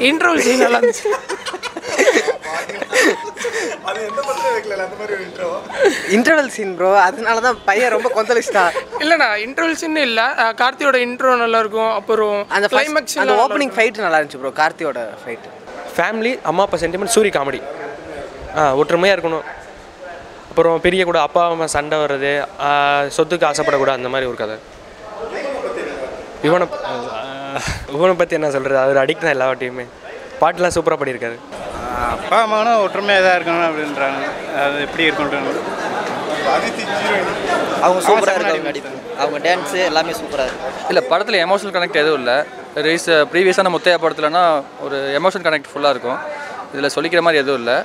இன்ட்ரோல் scene நல்லா இருந்துச்சு. அது எந்த படத்துல வைக்கல அந்த மாதிரி ஒரு இன்ட்ரோ இன்டர்வல் சீன் ப்ரோ, அதனால தான் பையன் ரொம்ப கொந்தளிச்சிட்டான். இல்லைண்ணா இன்ட்ரோல் சீன் இல்லை, கார்த்தியோட இன்ட்ரோ நல்லா இருக்கும். அப்புறம் அந்த கிளைமேக்ஸ் அந்த ஓப்பனிங் ஃபைட் நல்லா இருந்துச்சு ப்ரோ, கார்த்தியோட ஃபைட். ஃபேமிலி, அம்மா அப்பா சென்டிமெண்ட், சூரி காமெடி. ஒற்றுமையாக இருக்கணும். அப்புறம் பெரிய கூட அப்பா அம்மா சண்டை வர்றது, சொத்துக்கு ஆசைப்படக்கூடாது, அந்த மாதிரி ஒரு கதை. இவனை பற்றி என்ன சொல்கிறது, அவர் அடிக்ட் தான் எல்லா வாட்டியுமே. பாட்டுலாம் சூப்பராக பண்ணியிருக்காரு. அப்பா அம்மாவும் ஒற்றுமையாக தான் இருக்கணும் அப்படின்றாங்க. அது எப்படி இருக்குன்றாங்க. அவங்க சூப்பராக இருக்காங்க நடிப்பு, அவங்க டான்ஸு எல்லாமே சூப்பராக இருக்குது. இல்லை படத்தில் எமோஷனல் கனெக்ட் எதுவும் இல்லை. ப்ரீவியஸான முத்தையா படத்துலனா ஒரு எமோஷனல் கனெக்ட் ஃபுல்லாக இருக்கும். இதில் சொல்லிக்கிற மாதிரி எதுவும் இல்லை.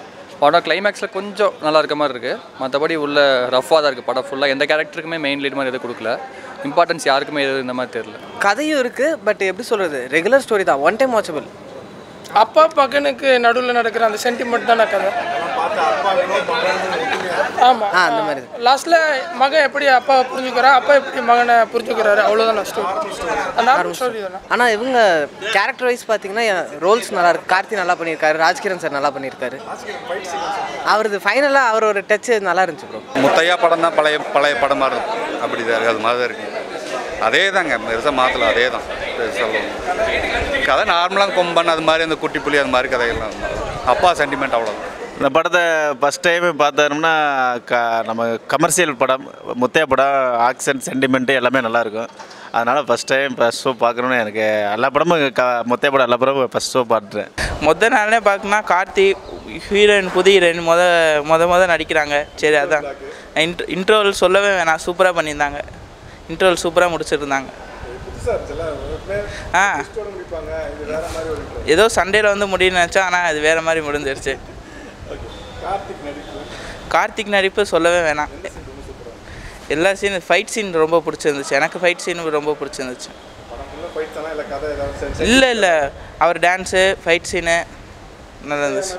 படம் கிளைமேக்ஸில் கொஞ்சம் நல்லா இருக்க மாதிரி இருக்குது. மற்றபடி உள்ள ரஃபாக தான் இருக்குது படம் ஃபுல்லாக. எந்த கேரக்டருக்குமே மெயின் லீட் மாதிரி எதுவும் கொடுக்கல. இம்பார்ட்டன்ஸ் யாருக்குமே எதுவும் இந்த மாதிரி தெரியல. கதையும் இருக்குது, பட் எப்படி சொல்கிறது, ரெகுலர் ஸ்டோரி தான், ஒன் டைம் வாட்சபிள். அப்பா பகனுக்கு நடுவில் நடக்கிற அந்த சென்டிமெண்ட் தானே கதை. ஆமாம், அந்த மாதிரி லாஸ்ட்டில் மகன் எப்படி அப்பா புரிஞ்சுக்கிறான், அப்பா எப்படி மகனை புரிஞ்சுக்கிறாரு, அவ்வளோதான் ஸ்டோரி தானே. ஆனால் இவங்க கேரக்டர் வைஸ் பார்த்தீங்கன்னா ரோல்ஸ் நல்லா இருக்கு. கார்த்தி நல்லா பண்ணியிருக்காரு, ராஜ்கிரண் சார் நல்லா பண்ணியிருக்காரு. அவரது ஃபைனலாக அவர் ஒரு டச்சு நல்லா இருந்துச்சு ப்ரோ. முத்தையா படம் தான் பழைய பழைய படமாக இருக்கும். அப்படி தான் அது மாதிரி தான் இருக்குது. அதே தாங்க, பெருசாக மாற்றலாம். அதே தான் சொல்லணும். கதை நார்மலாக கொம்பன் அது மாதிரி, அந்த குட்டி புலி அது மாதிரி கதைகள்லாம் அப்பா சென்டிமெண்ட் அவ்வளோதான். இந்த படத்தை ஃபஸ்ட் டைம் பார்த்தோம்னா நம்ம கமர்ஷியல் படம், முத்தையா படம், ஆக்ஷன், சென்டிமெண்ட்டு எல்லாமே நல்லாயிருக்கும். அதனால் ஃபஸ்ட் டைம் ஃபஸ்ட் ஷோ பார்க்கணுன்னு எனக்கு எல்லா படமும் முத்தையா படம் எல்லா படமும் ஃபஸ்ட் ஷோ பார்த்துட்டேன். மொதல் நாளே பார்க்கணுன்னா கார்த்தி ஹீரோயின், புது ஹீரோயின் முத நடிக்கிறாங்க. சரி, அதான் இன்ட்ரோவல் சொல்லவே வேணாம், சூப்பராக பண்ணியிருந்தாங்க. இன்ட்ரோவல் சூப்பராக முடிச்சிருந்தாங்க. ஏதோ சண்டேல வந்து முடியும்னு நினச்சா, ஆனால் அது வேறு மாதிரி முடிஞ்சிருச்சு. கார்த்திக் நடிப்பு சொல்லவே வேணாம். எல்லா சீன், ஃபைட் சீன் ரொம்ப பிடிச்சிருந்துச்சு. எனக்கு ஃபைட் சீன் ரொம்ப பிடிச்சிருந்துச்சு. இல்லை அவர் டான்ஸு, ஃபைட் சீனு நல்லா இருந்துச்சு.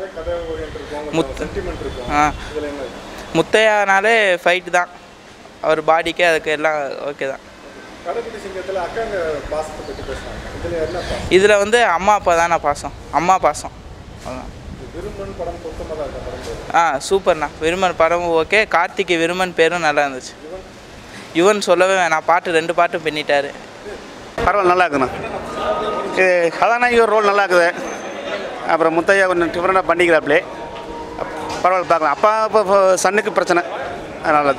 முத்தையானாலே ஃபைட்டு தான், அவர் பாடிக்கு அதுக்கு எல்லாம் ஓகே தான். இதில் வந்து அம்மா அப்பா தானே பாசம், அம்மா பாசம். அதுதான். சூப்பர்ண்ணா. விருமன் படமும் ஓகே. கார்த்திக் விருமன் பேரும் நல்லா இருந்துச்சு. யுவன் சொல்லவே வேணாம், பாட்டு 2 பாட்டும் பண்ணிட்டாரு. பரவாயில்ல, நல்லா இருக்குண்ணா. கதாநாயகி ஒரு ரோல் நல்லா இருக்குது. அப்புறம் முத்தையா கொஞ்சம் டிஃப்ரெண்டாக பண்ணிக்கிறாப்லே. பரவாயில்ல, பார்க்கலாம். அப்பா இப்போ சன்னுக்கு பிரச்சனை, அதனால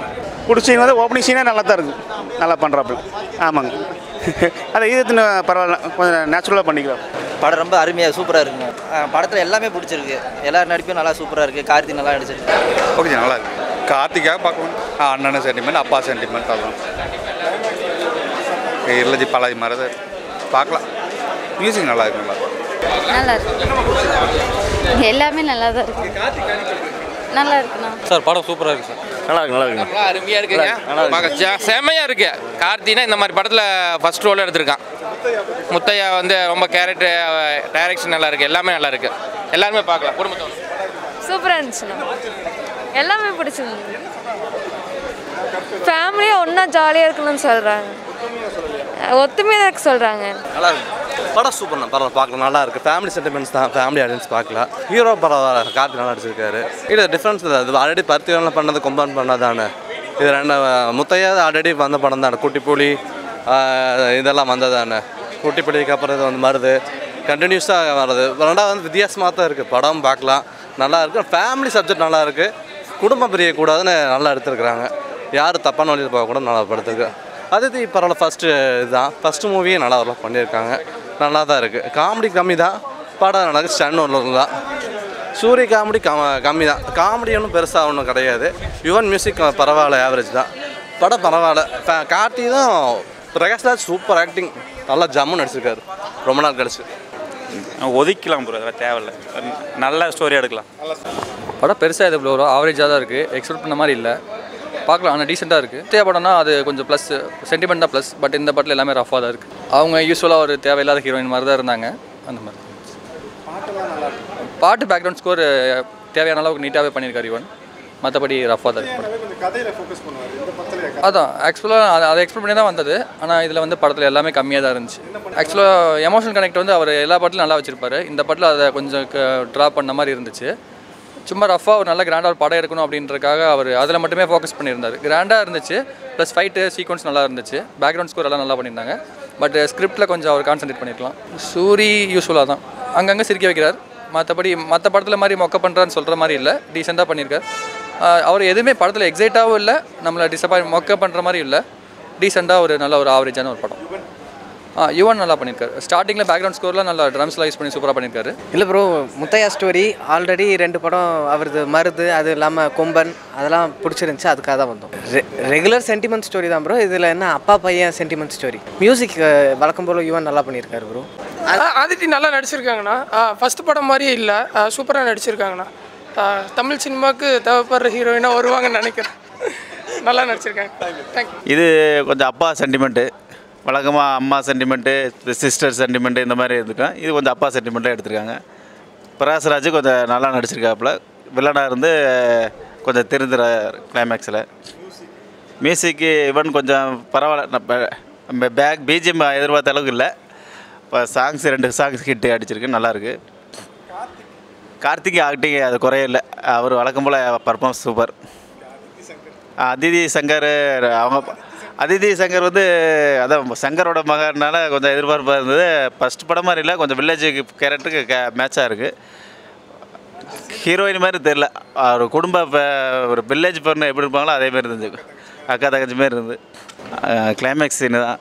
பிடிச்சிங்க வந்து ஓப்பனிங் சீனே நல்லா தான் இருக்குது. நல்லா பண்ணுறாப்புல. ஆமாங்க. அதை இது பரவாயில்ல, கொஞ்சம் நேச்சுரலாக பண்ணிக்கலாம். படம் ரொம்ப அருமையாக சூப்பராக இருக்குங்க. படத்தில் எல்லாமே பிடிச்சிருக்கு. எல்லாரும் நடிப்பும் நல்லா சூப்பராக இருக்குது. கார்த்தி நல்லா நடிச்சிருக்கு. ஓகே, நல்லா இருக்குது. கார்த்திக்காக பார்க்கணும். அண்ணன் சென்டிமெண்ட், அப்பா சென்டிமெண்ட், அதுதான் இல்லஜி பழகி மாதிரி தான் பார்க்கலாம். மியூசிக் நல்லா இருக்கு. நல்லா இருக்கு, எல்லாமே நல்லா தான் இருக்கு. நல்லா இருக்குண்ணா சார். படம் சூப்பராக இருக்குது சார். நல்லா இருக்கு. நல்லா அருமையாக இருக்குங்க. செம்மையாக இருக்குது. கார்த்தினா இந்த மாதிரி படத்தில் ஃபஸ்ட் ரோல் எடுத்திருக்கான். முத்தையா வந்து ரொம்ப கேரக்டர், டைரக்ஷன் நல்லா இருக்குது. எல்லாமே நல்லா இருக்குது. எல்லாருமே பார்க்கலாம், குடும்பத்தோட. சூப்பராக இருந்துச்சுண்ணா, எல்லாமே பிடிச்சிருந்தது. ஃபேமிலியாக ஒன்றா ஜாலியாக இருக்கணும்னு சொல்கிறாங்க, ஒத்துமையாக இருக்க சொல்கிறாங்க. நல்லா இருக்கு படம். சூப்பர்ண்ணா, பரவாயில்ல, பார்க்கலாம். நல்லா இருக்குது. ஃபேமிலி சென்டிமெண்ட்ஸ் தான், ஃபேமிலி ஆடியன்ஸ் பார்க்கலாம். ஹீரோ பரவாயில்ல, கார்த்தி நல்லா நடிச்சிருக்காரு. இது டிஃப்ரென்ஸ் இல்லை. அது ஆல்ரெடி பருத்திவெல்லாம் பண்ணது கொம்பான் பண்ணாதானே. இது 2 முத்தையா ஆல்ரெடி வந்த படம் தானே. குட்டி புலி இதெல்லாம் வந்ததானே. குட்டி புலிக்கு அப்புறம் இது வந்து வருது, கண்டினியூஸாக வர்றது. 2வது வந்து வித்தியாசமாக தான் இருக்குது. படம் பார்க்கலாம், நல்லா இருக்குது. ஃபேமிலி சப்ஜெக்ட் நல்லா இருக்குது. குடும்பம் பிரியக்கூடாதுன்னு நல்லா எடுத்துருக்குறாங்க. யாரும் தப்பான வழியில் போகக்கூடாது, நல்லா படுத்துருக்கு. அது பரவாயில்ல. ஃபஸ்ட்டு இதுதான், ஃபஸ்ட்டு மூவியே நல்லா வரலாம் பண்ணியிருக்காங்க. நல்லா தான் இருக்குது. காமெடி கம்மி தான், படம் நல்லா ஸ்டன் ஒன்று தான். சூரிய காமெடி கம்மி தான். காமெடி ஒன்றும் பெருசாக ஒன்றும் கிடையாது. யுவன் மியூசிக் பரவாயில்ல, ஆவரேஜ் தான். படம் பரவாயில்ல. கார்த்தி தான், பிரகாஷ்ராஜ் சூப்பர் ஆக்டிங், நல்லா ஜம்முன்னு நடிச்சிருக்காரு. ரொம்ப நாள் கழிச்சு. ஒதுக்கலாம் ப்ரோ, அதெல்லாம் தேவையில்லை. நல்ல ஸ்டோரி எடுக்கலாம். படம் பெருசாக இது ப்ளோ ஆவரேஜாக தான் இருக்குது. எக்ஸ்பெக்ட் பண்ண மாதிரி இல்லை, பார்க்கலாம். ஆனால் டீசெண்டாக இருக்குது. தேவை படம்னா அது கொஞ்சம் ப்ளஸ், சென்டிமெண்ட் தான் ப்ளஸ். பட் இந்த படத்தில் எல்லாமே ரஃபாக தான் இருக்குது. அவங்க யூஸ்வலாக ஒரு தேவையில்லாத ஹீரோயின் மாதிரி தான் இருந்தாங்க. அந்த மாதிரி பாட்டு பேக்ரவுண்ட் ஸ்கோர் தேவையான அளவுக்கு நீட்டாகவே பண்ணியிருக்காரு யுவன். மற்றபடி ரஃபாக தான் இருக்கும். கொஞ்சம் கதையில ஃபோக்கஸ் பண்ணுவார் இந்த படத்துல. அதான் ஆக்சுவலாக அதை எக்ஸ்பெக்ட் பண்ணி தான் வந்தது. ஆனால் இதில் வந்து படத்தில் எல்லாமே கம்மியாக தான் இருந்துச்சு. ஆக்சுவலாக எமோஷனல் கனெக்ட் வந்து அவர் எல்லா படத்துலையும் நல்லா வச்சுருப்பாரு. இந்த படத்தில் அதை கொஞ்சம் ட்ரா பண்ண மாதிரி இருந்துச்சு. சும்மா ரஃபாக ஒரு நல்ல கிராண்டாக ஒரு படம் எடுக்கணும் அப்படின்றதுக்காக அவர் அதில் மட்டுமே ஃபோக்கஸ் பண்ணியிருந்தார். கிராண்டாக இருந்துச்சு, ப்ளஸ் ஃபைட்டு சீக்வன்ஸ் நல்லா இருந்துச்சு, பேக்ரவுண்ட் ஸ்கோர் எல்லாம் நல்லா பண்ணியிருந்தாங்க. பட் ஸ்கிரிப்டில் கொஞ்சம் அவர் கான்சன்ட்ரேட் பண்ணியிருக்கலாம். சூரி யூஸ்ஃபுல்லாக தான் அங்கங்கே சிரிக்க வைக்கிறார். மற்றபடி மற்ற படத்தில் மாதிரி மொக்க பண்ணுறான்னு சொல்கிற மாதிரி இல்லை, டீசெண்டாக பண்ணியிருக்கார். அவர் எதுவுமே படத்தில் எக்ஸைட்டாகவும் இல்லை, நம்மளை டிசப்பாயிண்ட் மொக்க பண்ணுற மாதிரி இல்லை, டீசெண்டாக ஒரு நல்ல ஒரு ஆவரேஜான ஒரு படம். யுவன் நல்லா பண்ணியிருக்காரு. ஸ்டார்டிங்கில் பேக்ரவுண்ட் ஸ்கோர்லாம் நல்லா ட்ரம்ஸ்லாம் யூஸ் பண்ணி சூப்பராக பண்ணியிருக்காரு. இல்லை ப்ரோ, முத்தையா ஸ்டோரி ஆல்ரெடி 2 படம் அவரது மருது, அது இல்லாமல் கொம்பன், அதெல்லாம் பிடிச்சிருந்துச்சி, அதுக்காக தான் வந்தோம். ரெகுலர் சென்டிமெண்ட் ஸ்டோரி தான் ப்ரோ. இதில் என்ன அப்பா பையன் சென்டிமெண்ட் ஸ்டோரி. மியூசிக் வழக்கம் போல் யுவன் நல்லா பண்ணியிருக்காரு ப்ரோ. ஆதித்தி நல்லா நடிச்சிருக்காங்கண்ணா. ஃபஸ்ட் படம் மாதிரியே இல்லை, சூப்பராக நடிச்சிருக்காங்கண்ணா. தமிழ் சினிமாவுக்கு தேவைப்படுற ஹீரோயினாக வருவாங்கன்னு நினைக்கிறேன். நல்லா நடிச்சிருக்காங்க. தேங்க்யூ. இது கொஞ்சம் அப்பா சென்டிமெண்ட்டு. வழக்கமாக அம்மா சென்டிமெண்ட்டு, சிஸ்டர் சென்டிமெண்ட்டு இந்த மாதிரி இருந்துக்கும். இது கொஞ்சம் அப்பா சென்டிமெண்ட்டாக எடுத்திருக்காங்க. பிரகாஷ்ராஜ் கொஞ்சம் நல்லா நடிச்சிருக்காப்புல. வில்லனாக இருந்து கொஞ்சம் திருந்துறார் கிளைமேக்ஸில். மியூசிக்கு இவன் கொஞ்சம் பரவாயில்ல. பிஜிஎம் எதிர்பார்த்த அளவுக்கு இல்லை. இப்போ சாங்ஸ் 2 சாங்ஸ் ஹிட்டு அடிச்சிருக்கு, நல்லாயிருக்கு. கார்த்திக் ஆக்டிங் அது குறையில்லை, அவர் வழக்கம் போல் பர்ஃபார்மன்ஸ் சூப்பர். அதிதி சங்கர் அதிதி சங்கர் வந்து அதான் சங்கரோட மகனால கொஞ்சம் எதிர்பார்ப்பாக இருந்தது. ஃபஸ்ட் படம் மாதிரி இல்லை, கொஞ்சம் வில்லேஜ் கேரக்டருக்கு மேட்சாக இருக்குது. ஹீரோயின் மாதிரி தெரில, ஒரு குடும்ப ஒரு வில்லேஜ் பொண்ணு எப்படி இருப்பாங்களோ அதே மாதிரி இருந்துச்சு, அக்கா தங்கச்சி மாதிரி இருந்து. கிளைமேக்ஸ் சீனு தான்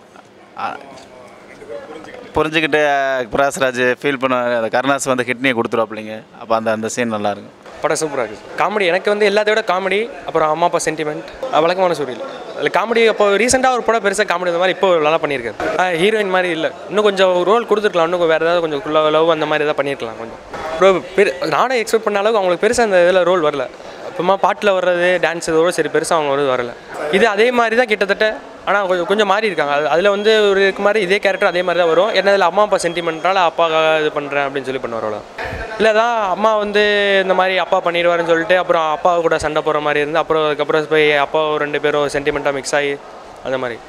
புரிஞ்சுக்கிட்டு பிரகாஷ்ராஜ் ஃபீல் பண்ண அந்த கருணாஸ் வந்து கிட்னியை கொடுத்துருவாப்பிள்ளைங்க. அப்போ அந்த சீன் நல்லாயிருக்கும். படம் சூப்பராக இருக்குது. காமெடி எனக்கு வந்து எல்லாத்த விட காமெடி, அப்புறம் அம்மா அப்பா சென்டிமெண்ட், வழக்கமான சூரியல் அதில் காமெடி. அப்போ ரீசெண்டாக ஒரு படம் பெருசாக காமெடி இந்த மாதிரி இப்போ நல்லா பண்ணியிருக்காரு. ஹீரோயின் மாதிரி இல்லை, இன்னும் கொஞ்சம் ரோல் கொடுத்துருக்கலாம், இன்னும் வேறு ஏதாவது கொஞ்சம் லவ் அந்த மாதிரி எதாவது பண்ணியிருக்கலாம் கொஞ்சம். நானே எக்ஸ்பெக்ட் பண்ண அளவுக்கு அவங்களுக்கு பெருசாக அந்த இதில் ரோல் வரல. இப்போமா பாட்டில் வர்றது டான்ஸ் இதோட சரி பெருசாக அவங்க வரல. இது அதே மாதிரி தான் கிட்டத்தட்ட, ஆனால் கொஞ்சம் மாறி இருக்காங்க. அதில் வந்து ஒரு இருக்கு மாதிரி இதே கேரக்டர் அதே மாதிரி தான் வரும். ஏன்னா இதில் அம்மா அப்பா சென்டிமெண்ட்னால அப்பாக்காக இது பண்ணுறேன் அப்படின்னு சொல்லி பண்ணுவாரோட. இல்லை தான் அம்மா வந்து இந்த மாதிரி அப்பா பண்ணிடுவாருன்னு சொல்லிட்டு அப்புறம் அப்பா கூட சண்டை போடுற மாதிரி இருந்து அப்புறம் அதுக்கப்புறம் போய் அப்பா 2 பேரும் சென்டிமெண்ட்டாக மிக்ஸ் ஆகி அந்த மாதிரி.